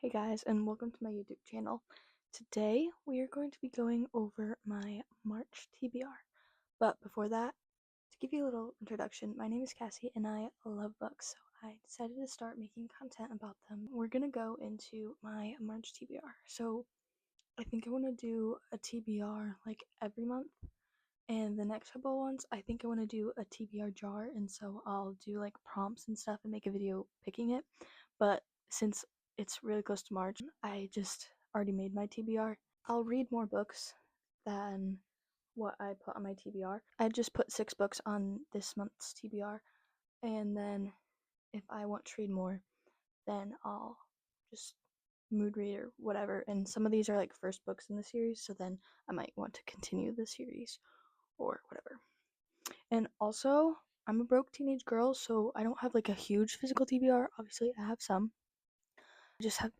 Hey guys, and welcome to my YouTube channel. Today we are going to be going over my March TBR. But before that, to give you a little introduction, my name is Cassie and I love books, so I decided to start making content about them. We're gonna go into my March TBR. So I think I want to do a TBR like every month, and the next couple ones I think I want to do a TBR jar, and so I'll do like prompts and stuff and make a video picking it. But since it's really close to March, I just already made my TBR. I'll read more books than what I put on my TBR. I just put 6 books on this month's TBR, and then if I want to read more, then I'll just mood read or whatever. And some of these are like first books in the series, so then I might want to continue the series or whatever. And also, I'm a broke teenage girl, so I don't have like a huge physical TBR. Obviously, I have some. I just have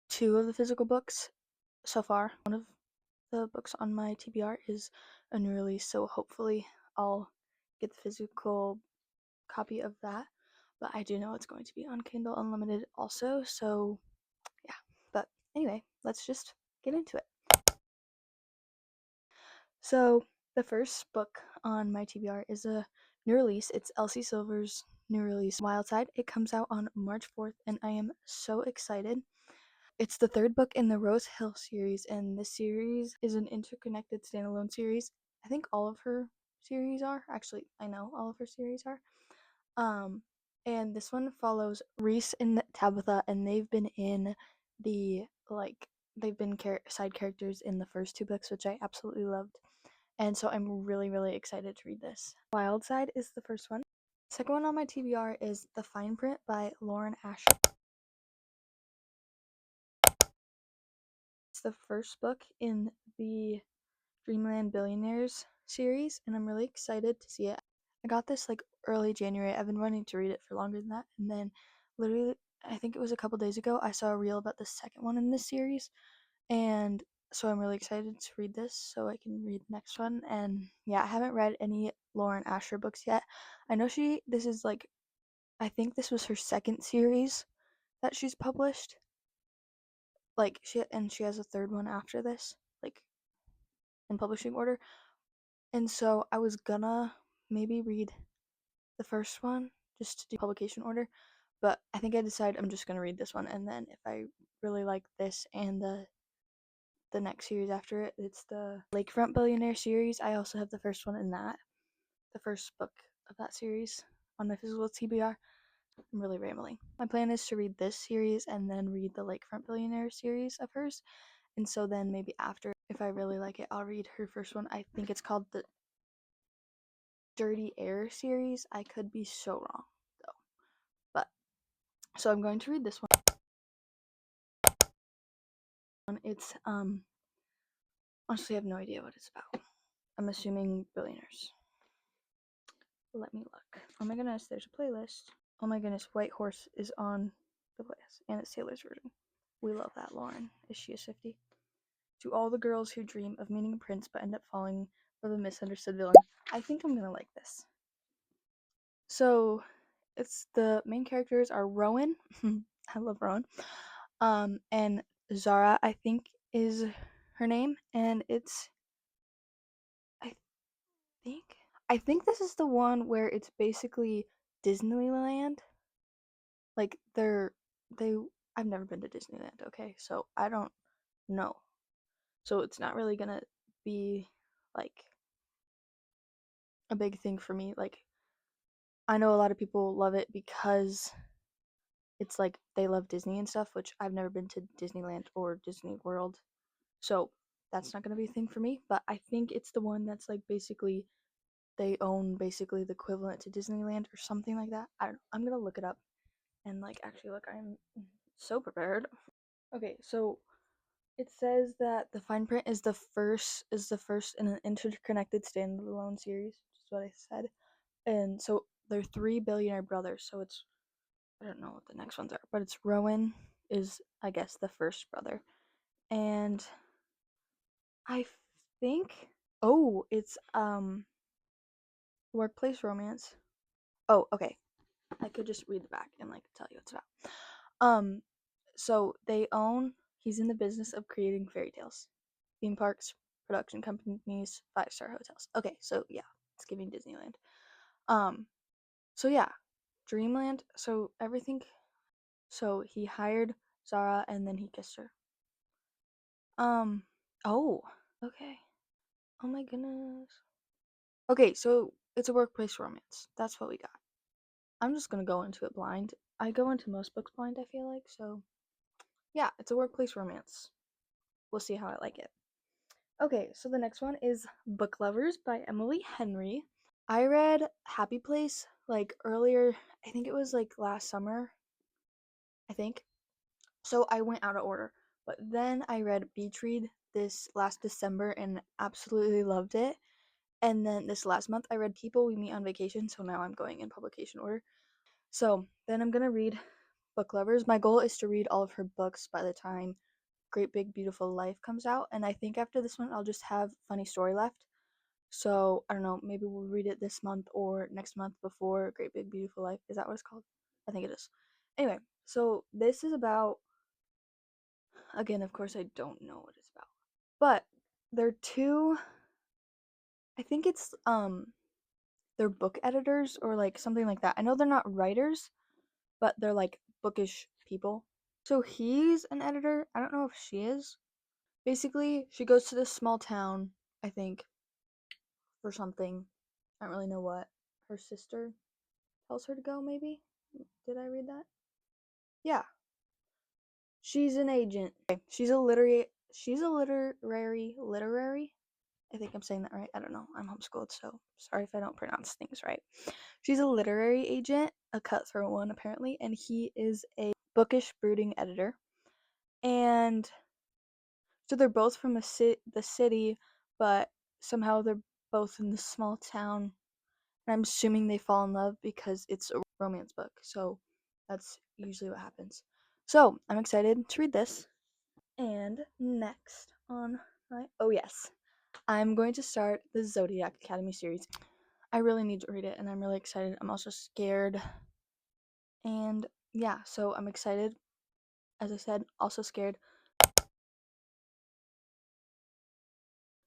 2 of the physical books so far. One of the books on my TBR is a new release, so hopefully I'll get the physical copy of that. But I do know it's going to be on Kindle Unlimited also, so yeah. But anyway, let's just get into it. So, the first book on my TBR is a new release. It's Elsie Silver's new release, Wildside. It comes out on March 4th, and I am so excited. It's the 3rd book in the Rose Hill series, and this series is an interconnected standalone series. I think all of her series are. Actually, I know all of her series are. And this one follows Reese and Tabitha, and they've been in the they've been side characters in the first 2 books, which I absolutely loved. And so I'm really, really excited to read this. Wildside is the first one. Second one on my TBR is The Fine Print by Lauren Asher. It's the first book in the Dreamland Billionaires series, and I'm really excited to see it. I got this like early January. I've been wanting to read it for longer than that, and then literally, I think it was a couple days ago, I saw a reel about the second one in this series, and so I'm really excited to read this so I can read the next one. And yeah, I haven't read any Lauren Asher books yet. I know this is like, I think this was her second series that she's published. Like she has a third one after this, like in publishing order. And so I was gonna maybe read the first one just to do publication order, but I think I decided I'm just gonna read this one, and then if I really like this and the next series after it, it's the Lakefront Billionaire series. I also have the first one in that, the first book of that series on my physical TBR. I'm really rambling. My plan is to read this series and then read the Lakefront Billionaire series of hers, and so then maybe after, if I really like it, I'll read her first one. I think it's called the Dirty Air series. I could be so wrong though. But so I'm going to read this one. It's honestly I have no idea what it's about. I'm assuming billionaires. Let me look. Oh my goodness, there's a playlist. Oh my goodness, White Horse is on the playlist, and it's Taylor's version. We love that, Lauren. Is she a Swiftie? To all the girls who dream of meeting a prince but end up falling for the misunderstood villain. I think I'm gonna like this. So, it's the main characters are Rowan. I love Rowan. And Zara, I think, is her name, and I think I think this is the one where it's basically Disneyland. Like they I've never been to Disneyland, okay? So I don't know. So it's not really gonna be like a big thing for me. Like I know a lot of people love it because it's like they love Disney and stuff, which I've never been to Disneyland or Disney World. So that's not gonna be a thing for me. But I think it's the one that's like basically they own basically the equivalent to Disneyland or something like that. I don't know. I'm gonna look it up and like actually look. I'm so prepared. Okay, so it says that the fine print is the first in an interconnected standalone series, which is what I said. And so they're 3 billionaire brothers. So it's I don't know what the next ones are, but it's Rowan is I guess the first brother, and I think it's workplace romance. Oh, okay. I could just read the back and like tell you what it's about. so he's in the business of creating fairy tales, theme parks, production companies, 5-star hotels. Okay, so yeah, it's giving Disneyland. Um, so yeah, Dreamland. So everything. So he hired Zara and then he kissed her. Um. Oh. Okay. Oh my goodness. Okay, so it's a workplace romance. That's what we got. I'm just gonna go into it blind. I go into most books blind, I feel like, so yeah, it's a workplace romance. We'll see how I like it. Okay, so the next one is Book Lovers by Emily Henry. I read Happy Place like earlier, I think it was like last summer, I think. So I went out of order. But then I read Beach Read this last December and absolutely loved it. And then this last month I read People We Meet on Vacation, so now I'm going in publication order. So then I'm gonna read Book Lovers. My goal is to read all of her books by the time Great Big Beautiful Life comes out, and I think after this one I'll just have Funny Story left. So I don't know, maybe we'll read it this month or next month before Great Big Beautiful Life. Is that what it's called? I think it is. Anyway, so this is about, again, of course I don't know what it's about. But they're two, I think it's they're book editors or like something like that. I know they're not writers, but they're like bookish people. So he's an editor. I don't know if she is. Basically, she goes to this small town, I think, for something. I don't really know what. Her sister tells her to go, maybe? Did I read that? Yeah. She's an agent. Okay. She's a literary. I think I'm saying that right. I don't know. I'm homeschooled, so sorry if I don't pronounce things right. She's a literary agent, a cutthroat one apparently, and he is a bookish brooding editor. And so they're both from the city, but somehow they're both in this small town. And I'm assuming they fall in love because it's a romance book. So that's usually what happens. So I'm excited to read this. And next on my, oh yes, I'm going to start the Zodiac Academy series. I really need to read it and I'm really excited. I'm also scared. And yeah, so I'm excited. As I said, also scared.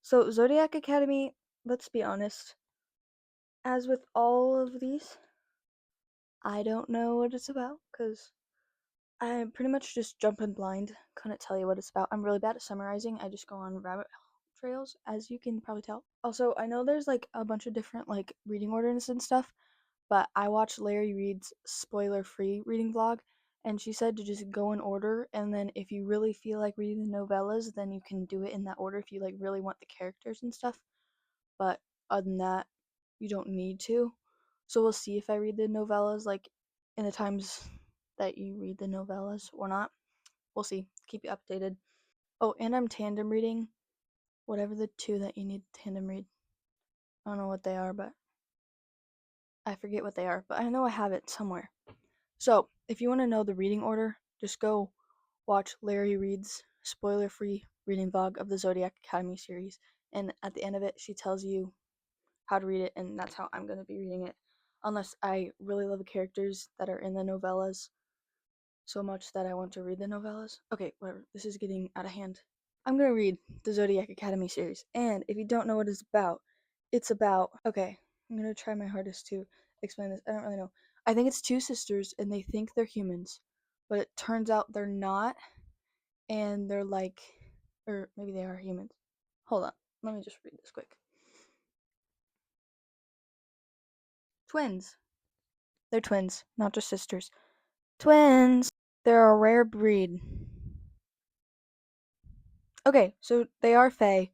So, Zodiac Academy, let's be honest, as with all of these, I don't know what it's about because I pretty much just jump in blind. Couldn't tell you what it's about. I'm really bad at summarizing. I just go on rabbit trails, as you can probably tell. Also, I know there's like a bunch of different like reading orders and stuff, but I watched Larry Reed's spoiler-free reading vlog, and she said to just go in order, and then if you really feel like reading the novellas, then you can do it in that order if you like really want the characters and stuff. But other than that, you don't need to. So we'll see if I read the novellas like in the times that you read the novellas or not. We'll see. Keep you updated. Oh, and I'm tandem reading whatever the two that you need to tandem read. I don't know what they are, but I forget what they are, but I know I have it somewhere. So, if you want to know the reading order, just go watch Larry Reed's spoiler-free reading vlog of the Zodiac Academy series, and at the end of it, she tells you how to read it, and that's how I'm going to be reading it. Unless I really love the characters that are in the novellas so much that I want to read the novellas. Okay, whatever. This is getting out of hand. I'm going to read the Zodiac Academy series, and if you don't know what it's about. Okay, I'm going to try my hardest to explain this. I don't really know. I think it's two sisters, and they think they're humans, but it turns out they're not, and they're like, or maybe they are humans. Hold on, let me just read this quick. Twins. They're twins, not just sisters. Twins! They're a rare breed. Okay, so they are fae.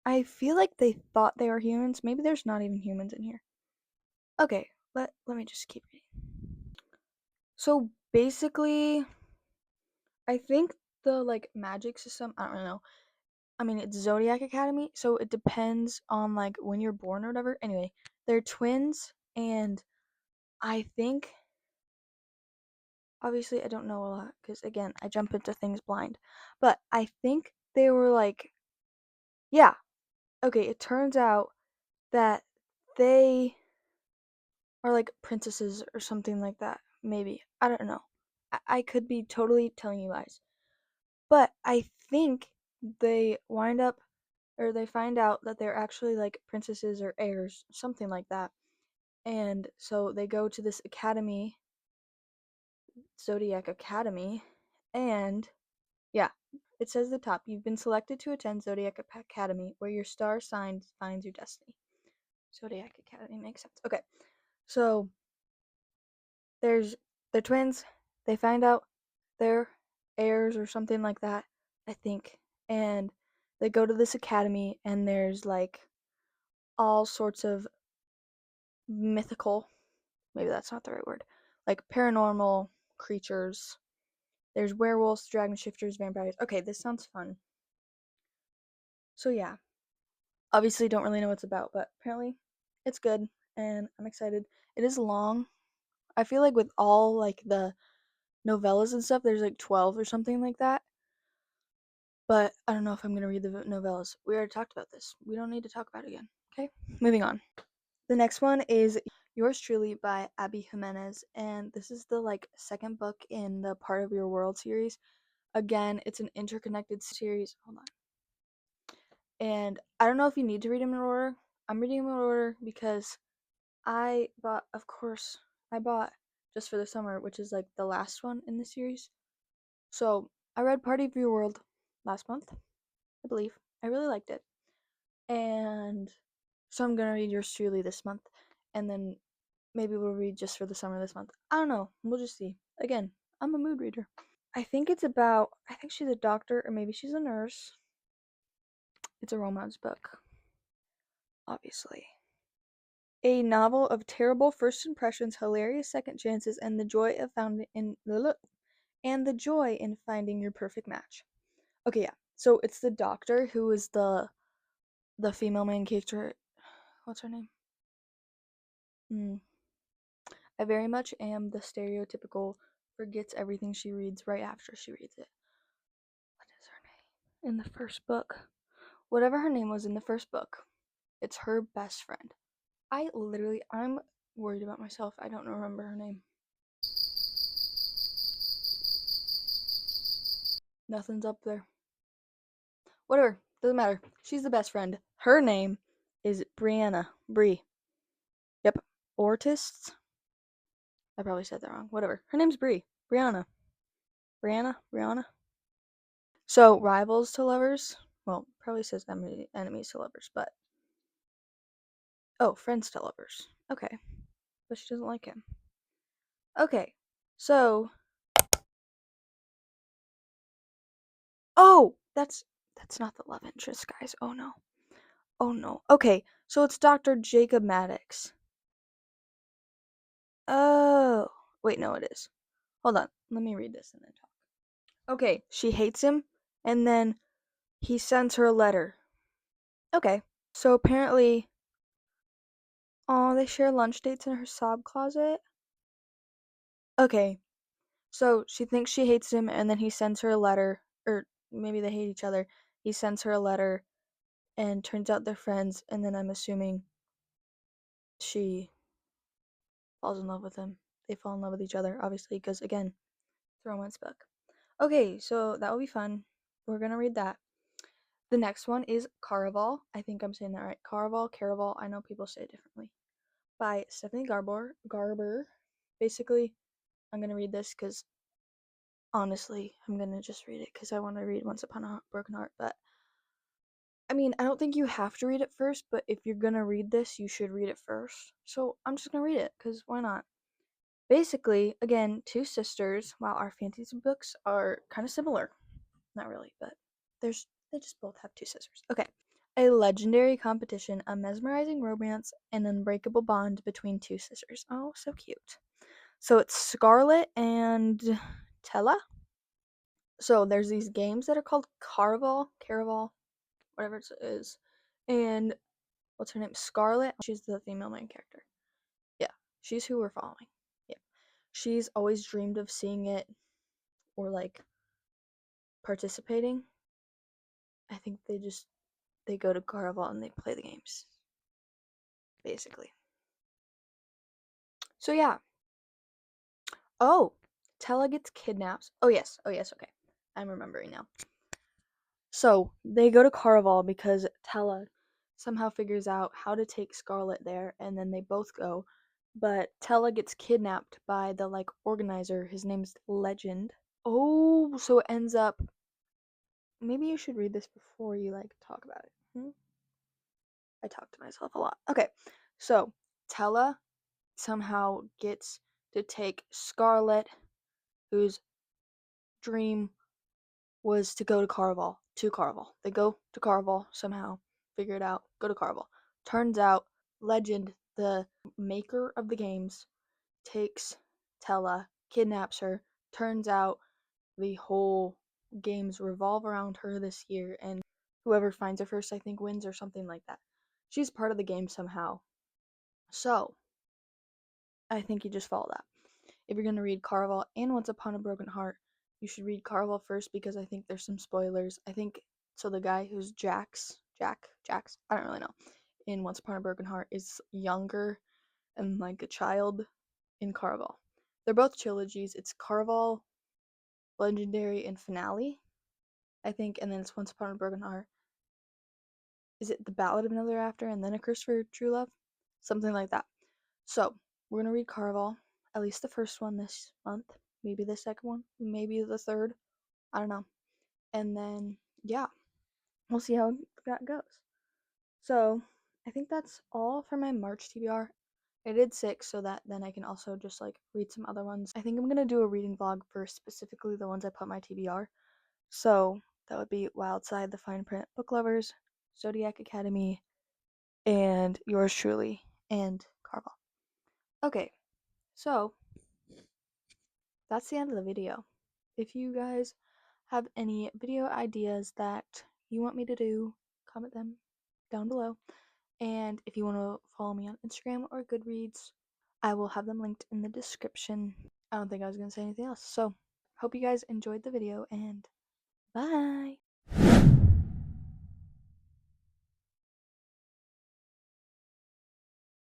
I feel like they thought they were humans. Maybe there's not even humans in here. Okay, let me just keep reading. So basically, I think the like magic system, I don't really know. I mean, it's Zodiac Academy, so it depends on like when you're born or whatever. Anyway, they're twins, and I think obviously I don't know a lot because again, I jump into things blind. But I think they were like, yeah, okay, it turns out that they are like princesses or something like that. Maybe. I don't know. I could be totally telling you lies. But I think they wind up or they find out that they're actually like princesses or heirs, something like that. And so they go to this academy, Zodiac Academy, and yeah, it says at the top, you've been selected to attend Zodiac Academy, where your star sign finds your destiny. Zodiac Academy makes sense. Okay, so there's they're twins. They find out they're heirs or something like that, I think, and they go to this academy, and there's like all sorts of mythical, maybe that's not the right word, like paranormal creatures. There's werewolves, dragon shifters, vampires. Okay, this sounds fun. So yeah, obviously don't really know what it's about, but apparently it's good and I'm excited. It is long. I feel like with all like the novellas and stuff, there's like 12 or something like that. But I don't know if I'm going to read the novellas. We already talked about this. We don't need to talk about it again. Okay, moving on. The next one is Yours Truly by Abby Jimenez, and this is the like second book in the Part of Your World series. Again, it's an interconnected series. Hold on. And I don't know if you need to read them in order. I'm reading them in order because of course, I bought Just for the Summer, which is like the last one in the series. So I read Party of Your World last month, I believe. I really liked it. And so I'm gonna read Yours Truly this month. And then maybe we'll read Just for the Summer this month. I don't know. We'll just see. Again, I'm a mood reader. I think she's a doctor or maybe she's a nurse. It's a romance book, obviously. A novel of terrible first impressions, hilarious second chances, and the joy in finding your perfect match. Okay, yeah. So it's the doctor who is the female main character. What's her name? I very much am the stereotypical forgets everything she reads right after she reads it. What is her name in the first book? Whatever her name was in the first book, it's her best friend. I'm worried about myself. I don't remember her name. Nothing's up there. Whatever, doesn't matter. She's the best friend. Her name is Brianna. Brie. Yep. Ortists? I probably said that wrong. Whatever. Her name's Brie. Brianna. Brianna? So, rivals to lovers? Well, probably says enemies to lovers, but. Oh, friends to lovers. Okay. But she doesn't like him. Okay. So. Oh! That's not the love interest, guys. Oh no. Oh no. Okay. So it's Dr. Jacob Maddox. Oh. Wait, no, it is. Hold on. Let me read this and then talk. Okay. She hates him, and then he sends her a letter. Okay. So apparently, oh, they share lunch dates in her sob closet. Okay. So she thinks she hates him, and then he sends her a letter, or maybe they hate each other. He sends her a letter, and turns out they're friends, and then I'm assuming she falls in love with him. They fall in love with each other, obviously, because again, it's a romance book. Okay, so that will be fun. We're gonna read that. The next one is Caraval. I think I'm saying that right. Caraval. I know people say it differently. By Stephanie Garber. Basically, I'm gonna read this because honestly, I'm gonna just read it because I want to read Once Upon a Broken Heart. But I mean, I don't think you have to read it first. But if you're gonna read this, you should read it first. So I'm just gonna read it because why not? Basically, again, two sisters. While our fantasy books are kind of similar, not really, but they just both have two sisters. Okay. A legendary competition, a mesmerizing romance, an unbreakable bond between two sisters. Oh, so cute. So it's Scarlet and Tella. So there's these games that are called Caraval, whatever it is. And what's her name? Scarlet. She's the female main character. Yeah, she's who we're following. Yeah. She's always dreamed of seeing it or like participating. I think they go to Caraval and they play the games. Basically. So yeah. Oh, Tella gets kidnapped. Oh yes, okay. I'm remembering now. So they go to Caraval because Tella somehow figures out how to take Scarlet there, and then they both go. But Tella gets kidnapped by the like organizer. His name's Legend. Oh, so it ends up. Maybe you should read this before you like talk about it. I talk to myself a lot. Okay, so Tella somehow gets to take Scarlet, whose dream was to go to Caraval. To Caraval. They go to Caraval somehow, figure it out, go to Caraval. Turns out, Legend, the maker of the games, takes Tella, kidnaps her. Turns out the whole games revolve around her this year, and whoever finds her first, I think, wins or something like that. She's part of the game somehow. So, I think you just follow that. If you're gonna read Caraval and Once Upon a Broken Heart, you should read Caraval first because I think there's some spoilers. I think so. The guy who's Jax, I don't really know, in Once Upon a Broken Heart is younger and like a child in Caraval. They're both trilogies. It's Caraval, Legendary, and Finale, I think, and then it's Once Upon a Broken Heart. Is it The Ballad of Another After and then A Curse for True Love? Something like that. So, we're gonna read Caraval, at least the first one this month, maybe the second one, maybe the third. I don't know. And then, yeah, we'll see how that goes. So, I think that's all for my March TBR. I did 6 so that then I can also just like read some other ones. I think I'm gonna do a reading vlog for specifically the ones I put my TBR. So, that would be Wildside, The Fine Print, Book Lovers, Zodiac Academy, and yours truly, and Carvel. Okay, so that's the end of the video. If you guys have any video ideas that you want me to do, comment them down below. And if you want to follow me on Instagram or Goodreads, I will have them linked in the description. I don't think I was going to say anything else. So, hope you guys enjoyed the video and bye!